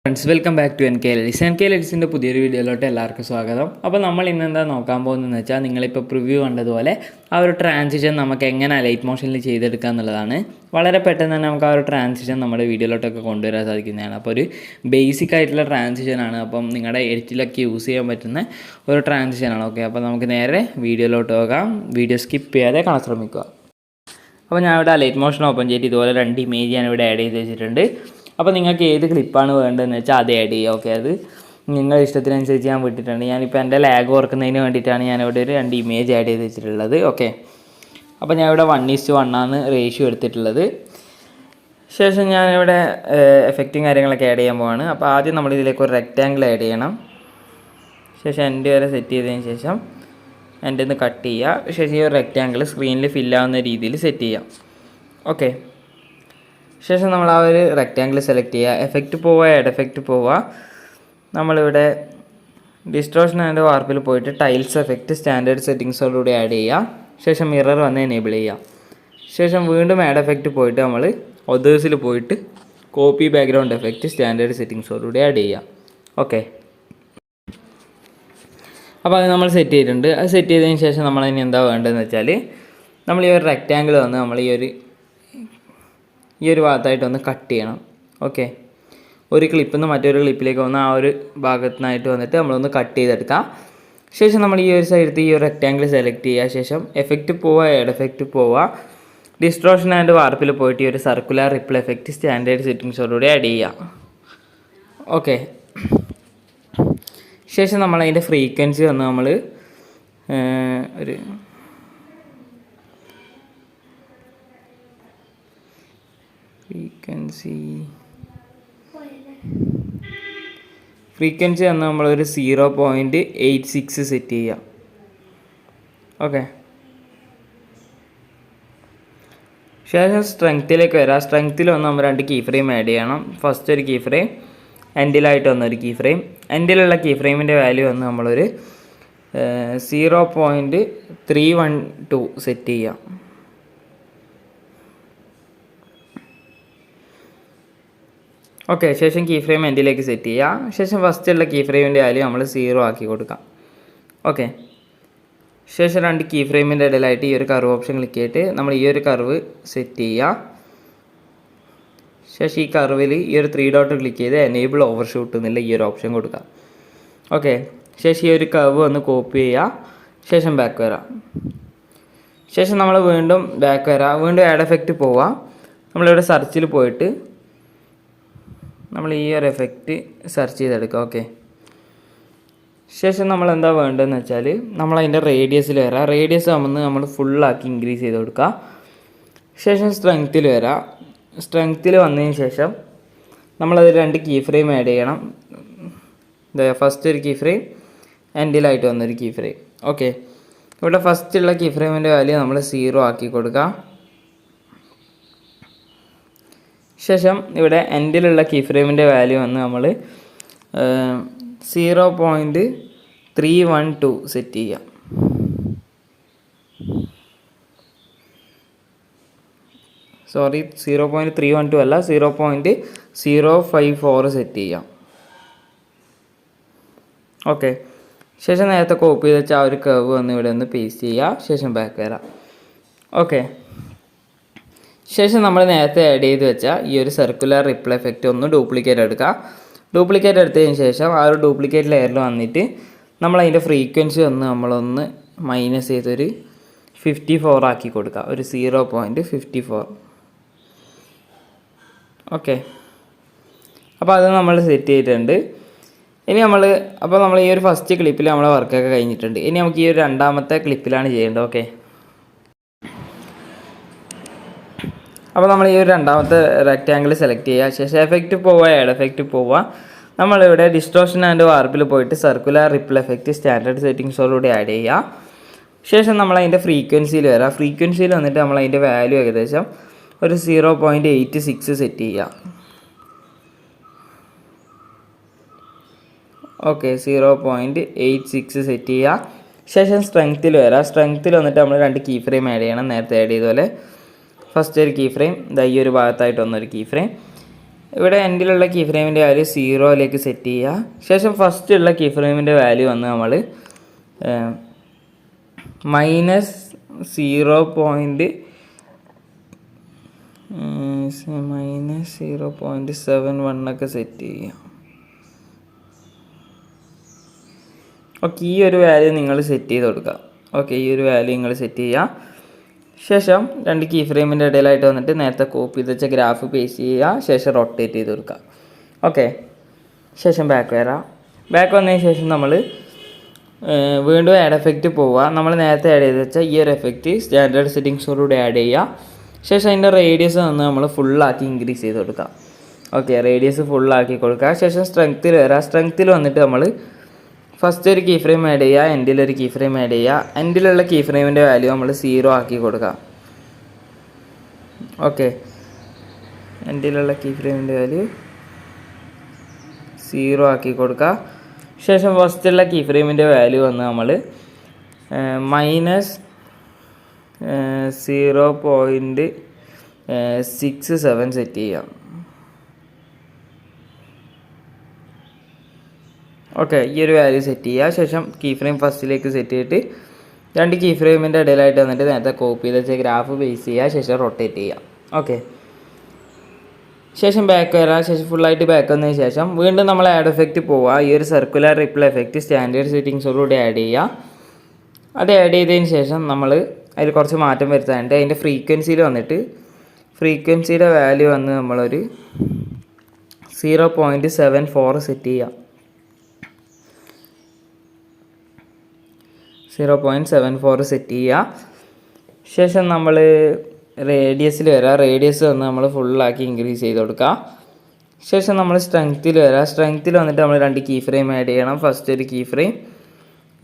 Friends welcome back to NKL എഡിറ്റ്സിൻ്റെ പുതിയൊരു വീഡിയോയിലോട്ട് എല്ലാവർക്കും സ്വാഗതം. അപ്പോൾ നമ്മൾ ഇന്നെന്താ നോക്കാൻ പോകുന്നതെന്ന് വെച്ചാൽ നിങ്ങളിപ്പോൾ പ്രിവ്യൂ കണ്ടതുപോലെ ആ ഒരു ട്രാൻസിഷൻ നമുക്ക് എങ്ങനെ ലൈറ്റ് മോഷനിൽ ചെയ്തെടുക്കുക എന്നുള്ളതാണ്. വളരെ പെട്ടെന്ന് തന്നെ നമുക്ക് ആ ഒരു ട്രാൻസിഷൻ നമ്മുടെ വീഡിയോയിലോട്ടൊക്കെ കൊണ്ടുവരാൻ സാധിക്കുന്നതാണ്. അപ്പോൾ ഒരു ബേസിക് ആയിട്ടുള്ള ട്രാൻസിഷനാണ്. അപ്പം നിങ്ങളുടെ എഡിറ്റിലൊക്കെ യൂസ് ചെയ്യാൻ പറ്റുന്ന ഒരു ട്രാൻസിഷനാണ്. ഓക്കെ, അപ്പോൾ നമുക്ക് നേരെ വീഡിയോയിലോട്ട് പോകാം. വീഡിയോ സ്കിപ്പ് ചെയ്യാതെ കാണാൻ ശ്രമിക്കുക. അപ്പോൾ ഞാൻ ഇവിടെ ലൈറ്റ് മോഷൻ ഓപ്പൺ ചെയ്തിട്ട് ഇതുപോലെ 2 ഇമേജ് ഞാൻ ഇവിടെ ആഡ് ചെയ്ത് വെച്ചിട്ടുണ്ട്. അപ്പോൾ നിങ്ങൾക്ക് ഏത് ക്ലിപ്പാണ് വേണ്ടതെന്ന് വെച്ചാൽ അത് ആഡ് ചെയ്യുക. ഓക്കെ, അത് നിങ്ങളുടെ ഇഷ്ടത്തിനനുസരിച്ച് ഞാൻ വിട്ടിട്ടുണ്ട്. ഞാനിപ്പോൾ എൻ്റെ ലാഗ് ഓർക്കുന്നതിന് വേണ്ടിയിട്ടാണ് ഞാനിവിടെ ഒരു 2 ഇമേജ് ആഡ് ചെയ്ത് വെച്ചിട്ടുള്ളത്. ഓക്കെ, അപ്പോൾ ഞാൻ ഇവിടെ 1:1 ആണ് റേഷ്യോ എടുത്തിട്ടുള്ളത്. ശേഷം ഞാനിവിടെ എഫക്റ്റും കാര്യങ്ങളൊക്കെ ആഡ് ചെയ്യാൻ പോവാണ്. അപ്പോൾ ആദ്യം നമ്മൾ ഇതിലേക്ക് ഒരു റെക്റ്റാങ്കിൾ ആഡ് ചെയ്യണം. ശേഷം എൻ്റെ വരെ സെറ്റ് ചെയ്തതിന് ശേഷം എൻ്റെ ഒന്ന് കട്ട് ചെയ്യുക. ശേഷം ഈ ഒരു റെക്റ്റാങ്കിൾ സ്ക്രീനിൽ ഫില്ലാവുന്ന രീതിയിൽ സെറ്റ് ചെയ്യാം. ഓക്കെ, ശേഷം നമ്മൾ ആ ഒരു റെക്റ്റാങ്കിൾ സെലക്ട് ചെയ്യുക. എഫക്റ്റ് പോവുക, ആഡ് എഫക്റ്റ് പോവുക. നമ്മളിവിടെ ഡിസ്റ്റോർഷൻ ആൻഡ് വാർപ്പിൽ പോയിട്ട് ടൈൽസ് എഫക്റ്റ് സ്റ്റാൻഡേർഡ് സെറ്റിങ്സോടുകൂടി ആഡ് ചെയ്യുക. ശേഷം മിറർ വന്ന് എനേബിൾ ചെയ്യുക. ശേഷം വീണ്ടും ആഡ് എഫക്റ്റ് പോയിട്ട് നമ്മൾ ഒതേഴ്സിൽ പോയിട്ട് കോപ്പി ബാക്ക്ഗ്രൗണ്ട് എഫക്റ്റ് സ്റ്റാൻഡേർഡ് സെറ്റിങ്സോടുകൂടി ആഡ് ചെയ്യുക. ഓക്കെ, അപ്പോൾ അത് നമ്മൾ സെറ്റ് ചെയ്തിട്ടുണ്ട്. അത് സെറ്റ് ചെയ്തതിന് ശേഷം നമ്മളതിന് എന്താ വേണ്ടതെന്ന് വെച്ചാൽ നമ്മൾ ഈ ഒരു റെക്റ്റാങ്കിൾ വന്ന് നമ്മൾ ഈ ഒരു ഭാഗത്തായിട്ടൊന്ന് കട്ട് ചെയ്യണം. ഓക്കെ, ഒരു ക്ലിപ്പിൽ നിന്ന് മറ്റൊരു ക്ലിപ്പിലേക്ക് വന്ന് ആ ഒരു ഭാഗത്തുനിന്നായിട്ട് വന്നിട്ട് നമ്മളൊന്ന് കട്ട് ചെയ്തെടുക്കാം. ശേഷം നമ്മൾ ഈ ഒരു സൈഡത്ത് ഈ ഒരു റെക്റ്റാങ്കിൾ സെലക്ട് ചെയ്യുക. ശേഷം എഫക്റ്റ് പോവുക, ആഡ് എഫക്റ്റ് പോവുക. ഡിസ്റ്റോർഷൻ ആൻഡ് വാർപ്പിൽ പോയിട്ട് ഈ ഒരു സർക്കുലർ റിപ്പിൾ എഫക്റ്റ് സ്റ്റാൻഡേർഡ് സെറ്റിങ്സോടുകൂടി ആഡ് ചെയ്യുക. ഓക്കെ, ശേഷം നമ്മളതിൻ്റെ ഫ്രീക്വൻസി വന്ന് നമ്മൾ ഒരു ഫ്രീക്വൻസി വന്ന് നമ്മളൊരു 0.86 സെറ്റ് ചെയ്യുക. ഓക്കെ, ശേഷം സ്ട്രെങ്ത്തിലേക്ക് വരാം. സ്ട്രെങ്ത്തിൽ വന്ന് നമ്മൾ 2 കീ ഫ്രെയിം ആഡ് ചെയ്യണം. ഫസ്റ്റ് ഒരു കീ ഫ്രെയിം, എൻഡിലായിട്ട് വന്നൊരു കീ ഫ്രെയിം. എൻഡിലുള്ള കീ ഫ്രെയിമിൻ്റെ വാല്യൂ വന്ന് നമ്മളൊരു 0.312 സെറ്റ് ചെയ്യാം. ഓക്കെ, ശേഷം കീ ഫ്രെയിം എൻഡിലേക്ക് സെറ്റ് ചെയ്യുക. ശേഷം ഫസ്റ്റുള്ള കീ ഫ്രെയിമിൻ്റെ വാല്യൂ നമ്മൾ 0 ആക്കി കൊടുക്കാം. ഓക്കെ, ശേഷം 2 കീ ഫ്രെയിമിൻ്റെ ഇടയിലായിട്ട് ഈ ഒരു കർവ് ഓപ്ഷൻ ക്ലിക്ക് ചെയ്തിട്ട് നമ്മൾ ഈ ഒരു കർവ് സെറ്റ് ചെയ്യുക. ശേഷം ഈ കർവിൽ ഈ ഒരു 3 ഡോട്ട് ക്ലിക്ക് ചെയ്ത് എനേബിൾ ഓവർഷൂട്ട് എന്നുള്ള ഈ ഒരു ഓപ്ഷൻ കൊടുക്കുക. ഓക്കെ, ശേഷം ഈ ഒരു കർവ് ഒന്ന് കോപ്പി ചെയ്യുക. ശേഷം ബാക്ക് വരാം. ശേഷം നമ്മൾ വീണ്ടും ബാക്ക് വരാം. വീണ്ടും ആഡ് എഫക്റ്റ് പോവുക. നമ്മളിവിടെ സെർച്ചിൽ പോയിട്ട് നമ്മൾ ഈ ഒരു എഫക്റ്റ് സെർച്ച് ചെയ്തെടുക്കുക. ഓക്കെ, ശേഷം നമ്മൾ എന്താ വേണ്ടതെന്ന് വെച്ചാൽ നമ്മളതിൻ്റെ റേഡിയസിൽ വരാം. റേഡിയസ് ആകുമ്പോൾ നമ്മൾ ഫുള്ളാക്കി ഇൻക്രീസ് ചെയ്ത് കൊടുക്കുക. ശേഷം സ്ട്രെങ്ത്തിൽ വരാം. സ്ട്രെങ്ത്തിൽ വന്നതിന് ശേഷം നമ്മളത് 2 കീ ഫ്രെയിം ആഡ് ചെയ്യണം. ഫസ്റ്റ് ഒരു കീ ഫ്രെയിം, എൻഡിലായിട്ട് വന്നൊരു കീ ഫ്രെയിം. ഓക്കെ, ഇവിടെ ഫസ്റ്റുള്ള കീ ഫ്രെയിമിൻ്റെ വാല്യൂ നമ്മൾ 0 ആക്കി കൊടുക്കുക. ശേഷം ഇവിടെ എൻഡിലുള്ള കീ ഫ്രെയിമിൻ്റെ വാല്യൂ വന്ന് നമ്മൾ 0.312 സെറ്റ് ചെയ്യാം. സോറി, 0.312 അല്ല, 0.054 സെറ്റ് ചെയ്യാം. ഓക്കെ, ശേഷം നേരത്തെ കോപ്പി ചെയ്ത് വെച്ചാൽ ആ ഒരു കർവ് വന്ന് ഇവിടെ ഒന്ന് പേസ്റ്റ് ചെയ്യുക. ശേഷം ബാക്ക് വരാം. ഓക്കെ, ശേഷം നമ്മൾ നേരത്തെ ആഡ് ചെയ്ത് വെച്ചാൽ ഈ ഒരു സർക്കുലർ റിപ്പിൾ എഫക്റ്റ് ഒന്ന് ഡ്യൂപ്ലിക്കേറ്റ് എടുക്കുക. ഡ്യൂപ്ലിക്കേറ്റ് എടുത്തതിന് ശേഷം ആ ഒരു ഡ്യൂപ്ലിക്കേറ്റ് ലെയറിൽ വന്നിട്ട് നമ്മളതിൻ്റെ ഫ്രീക്വൻസി ഒന്ന് നമ്മളൊന്ന് മൈനസ് ചെയ്തൊരു 54 ആക്കി കൊടുക്കുക. ഒരു 0.54. ഓക്കെ, അപ്പോൾ അത് നമ്മൾ സെറ്റ് ചെയ്തിട്ടുണ്ട്. ഇനി നമ്മൾ ഈ ഒരു ഫസ്റ്റ് ക്ലിപ്പിൽ നമ്മളെ വർക്കൊക്കെ കഴിഞ്ഞിട്ടുണ്ട്. ഇനി നമുക്ക് ഈ ഒരു രണ്ടാമത്തെ ക്ലിപ്പിലാണ് ചെയ്യേണ്ടത്. ഓക്കെ, അപ്പോൾ നമ്മൾ ഈ ഒരു രണ്ടാമത്തെ റെക്റ്റാങ്കിൾ സെലക്ട് ചെയ്യുക. ശേഷം എഫക്റ്റ് പോവുക, ആഡ് എഫക്റ്റ് പോവുക. നമ്മളിവിടെ ഡിസ്റ്റോർഷൻ ആൻഡ് വാർപ്പിൽ പോയിട്ട് സർക്കുലർ റിപ്പിൾ എഫക്റ്റ് സ്റ്റാൻഡേർഡ് സെറ്റിങ്സോടുകൂടി ആഡ് ചെയ്യുക. ശേഷം നമ്മളതിൻ്റെ ഫ്രീക്വൻസിയിൽ വരാം. ഫ്രീക്വൻസിയിൽ വന്നിട്ട് നമ്മളതിൻ്റെ വാല്യൂ ഏകദേശം ഒരു 0.86 സെറ്റ് ചെയ്യുക. ഓക്കെ, 0.86 സെറ്റ് ചെയ്യുക. ശേഷം സ്ട്രെങ്ത്തിൽ വരാം. സ്ട്രെങ്ത്തിൽ വന്നിട്ട് നമ്മൾ 2 കീ ഫ്രെയിം ആഡ് ചെയ്യണം. നേരത്തെ ആഡ് ചെയ്തതുപോലെ ഫസ്റ്റ് ഒരു കീ ഫ്രെയിം, ഈ ഒരു ഭാഗത്തായിട്ട് വന്നൊരു കീ ഫ്രെയിം. ഇവിടെ എൻഡിലുള്ള കീ ഫ്രെയിമിൻ്റെ വാല്യൂ 0ലേക്ക് സെറ്റ് ചെയ്യുക. ശേഷം ഫസ്റ്റുള്ള കീ ഫ്രെയിമിൻ്റെ വാല്യൂ വന്ന് നമ്മൾ -0.71 ഒക്കെ സെറ്റ് ചെയ്യുക. ഓക്കെ, ഈ ഒരു വാല്യൂ നിങ്ങൾ സെറ്റ് ചെയ്ത് കൊടുക്കുക. ഓക്കെ, ഈ ഒരു വാല്യൂ നിങ്ങൾ സെറ്റ് ചെയ്യുക. ശേഷം 2 കീ ഫ്രെയിമിൻ്റെ ഇടയിലായിട്ട് വന്നിട്ട് നേരത്തെ കോപ്പി ചെയ്ത് വെച്ച ഗ്രാഫ് പേസ്റ്റ് ചെയ്യുക. ശേഷം റൊട്ടേറ്റ് ചെയ്ത് കൊടുക്കുക. ഓക്കെ, ശേഷം ബാക്ക് വരാം. ബാക്ക് വന്നതിന് ശേഷം നമ്മൾ വീണ്ടും ആഡ് എഫക്റ്റ് പോവുക. നമ്മൾ നേരത്തെ ആഡ് ചെയ്ത് വെച്ചാൽ ഈ ഒരു എഫക്റ്റ് സ്റ്റാൻഡേർഡ് സെറ്റിങ്സോടുകൂടി ആഡ് ചെയ്യുക. ശേഷം അതിൻ്റെ റേഡിയസ് വന്ന് നമ്മൾ ഫുള്ളാക്കി ഇൻക്രീസ് ചെയ്ത് കൊടുക്കുക. ഓക്കെ, റേഡിയസ് ഫുള്ളാക്കി കൊടുക്കുക. ശേഷം സ്ട്രെങ്ത്തിൽ വരാം. സ്ട്രെങ്ത്തിൽ വന്നിട്ട് നമ്മൾ ഫസ്റ്റ് ഒരു കീ ഫ്രെയിം ആഡ് ചെയ്യുക, എൻഡിലൊരു കീ ഫ്രെയിം ആഡ് ചെയ്യുക. എൻഡിലുള്ള കീ ഫ്രെയിമിൻ്റെ വാല്യൂ നമ്മൾ 0 ആക്കി കൊടുക്കുക. ഓക്കെ, എൻഡിലുള്ള കീ ഫ്രെയിമിൻ്റെ വാല്യൂ 0 ആക്കി കൊടുക്കുക. ശേഷം ഫസ്റ്റുള്ള കീ ഫ്രെയിമിൻ്റെ വാല്യൂ വന്ന് നമ്മൾ -0.67 സെറ്റ് ചെയ്യാം. ഓക്കെ, ഈ ഒരു വാല്യൂ സെറ്റ് ചെയ്യുക. ശേഷം കീ ഫ്രെയിം ഫസ്റ്റിലേക്ക് സെറ്റ് ചെയ്തിട്ട് 2 കീ ഫ്രെയിമിൻ്റെ ഇടയിലായിട്ട് വന്നിട്ട് നേരത്തെ കോപ്പി ചെയ്ത് വെച്ച ഗ്രാഫ് ബേസ് ചെയ്യുക. ശേഷം റൊട്ടേറ്റ് ചെയ്യുക. ഓക്കെ, ശേഷം ബാക്ക് വരാം. ശേഷം ഫുള്ളായിട്ട് ബാക്ക് വന്നതിന് ശേഷം വീണ്ടും നമ്മൾ ആഡ് എഫക്റ്റ് പോവുക. ഈ ഒരു സർക്കുലർ റിപ്പിൾ എഫക്റ്റ് സ്റ്റാൻഡേർഡ് സെറ്റിങ്സോടുകൂടി ആഡ് ചെയ്യുക. അത് ആഡ് ചെയ്തതിന് ശേഷം നമ്മൾ അതിൽ കുറച്ച് മാറ്റം വരുത്താനുണ്ട്. അതിൻ്റെ ഫ്രീക്വൻസിയിൽ വന്നിട്ട് ഫ്രീക്വൻസിയുടെ വാല്യൂ വന്ന് നമ്മളൊരു 0.74 സെറ്റ് ചെയ്യുക. 0.74 സെറ്റ് ചെയ്യുക. ശേഷം നമ്മൾ റേഡിയസിൽ വരാം. റേഡിയസ് വന്ന് നമ്മൾ ഫുള്ളാക്കി ഇൻക്രീസ് ചെയ്ത് കൊടുക്കുക. ശേഷം നമ്മൾ സ്ട്രെങ്ത്തിൽ വരാം. സ്ട്രെങ്ത്തിൽ വന്നിട്ട് നമ്മൾ 2 കീ ഫ്രെയിം ആഡ് ചെയ്യണം. ഫസ്റ്റ് ഒരു കീ ഫ്രെയിം,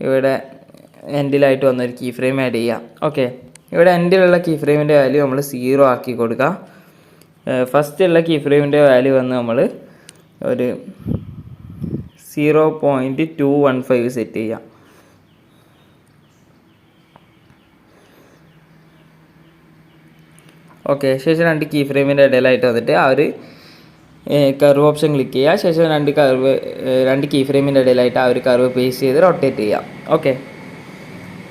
ഇവിടെ എൻഡിലായിട്ട് വന്നൊരു കീ ഫ്രെയിം ആഡ് ചെയ്യുക. ഓക്കെ, ഇവിടെ എൻഡിലുള്ള കീ ഫ്രെയിമിൻ്റെ വാല്യൂ നമ്മൾ 0 ആക്കി കൊടുക്കുക. ഫസ്റ്റുള്ള കീ ഫ്രെയിമിൻ്റെ വാല്യൂ വന്ന് നമ്മൾ ഒരു 0.215 സെറ്റ് ചെയ്യാം. ഓക്കെ, ശേഷം 2 കീ ഫ്രെയിമിൻ്റെ ഇടയിലായിട്ട് വന്നിട്ട് ആ ഒരു കർവ് ഓപ്ഷൻ ക്ലിക്ക് ചെയ്യുക. ശേഷം 2 കീ ഫ്രെയിമിൻ്റെ ഇടയിലായിട്ട് ആ ഒരു കർവ് പേസ്റ്റ് ചെയ്ത് റൊട്ടേറ്റ് ചെയ്യുക. ഓക്കെ,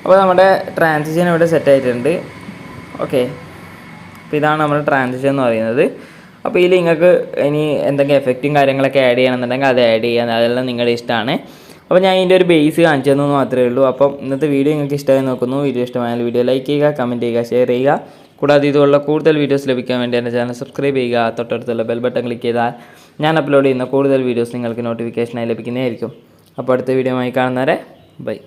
അപ്പോൾ നമ്മുടെ ട്രാൻസിഷൻ ഇവിടെ സെറ്റ് ആയിട്ടുണ്ട്. ഓക്കെ, അപ്പോൾ ഇതാണ് നമ്മുടെ ട്രാൻസിഷൻ എന്ന് പറയുന്നത്. അപ്പോൾ ഇതിൽ നിങ്ങൾക്ക് ഇനി എന്തെങ്കിലും എഫക്റ്റും കാര്യങ്ങളൊക്കെ ആഡ് ചെയ്യണമെന്നുണ്ടെങ്കിൽ അത് ആഡ് ചെയ്യാൻ, അതെല്ലാം നിങ്ങളുടെ ഇഷ്ടമാണ്. അപ്പോൾ ഞാൻ ഇതിൻ്റെ ഒരു ബേസ് കാണിച്ചു തന്നു മാത്രമേ ഉള്ളൂ. അപ്പം ഇന്നത്തെ വീഡിയോ നിങ്ങൾക്ക് ഇഷ്ടമായി നോക്കുന്നു. വീഡിയോ ഇഷ്ടമായാൽ വീഡിയോ ലൈക്ക് ചെയ്യുക, കമൻറ്റ് ചെയ്യുക, ഷെയർ ചെയ്യുക. കൂടാതെ ഇതുപോലുള്ള കൂടുതൽ വീഡിയോസ് ലഭിക്കാൻ വേണ്ടി എൻ്റെ ചാനൽ സബ്സ്ക്രൈബ് ചെയ്യുക. തൊട്ടടുത്തുള്ള ബെൽ ബട്ടൺ ക്ലിക്ക് ചെയ്താൽ ഞാൻ അപ്ലോഡ് ചെയ്യുന്ന കൂടുതൽ വീഡിയോസ് നിങ്ങൾക്ക് നോട്ടിഫിക്കേഷനായി ലഭിക്കുന്നതായിരിക്കും. അപ്പോൾ അടുത്ത വീഡിയോ ആയി കാണുന്നവരെ ബൈ.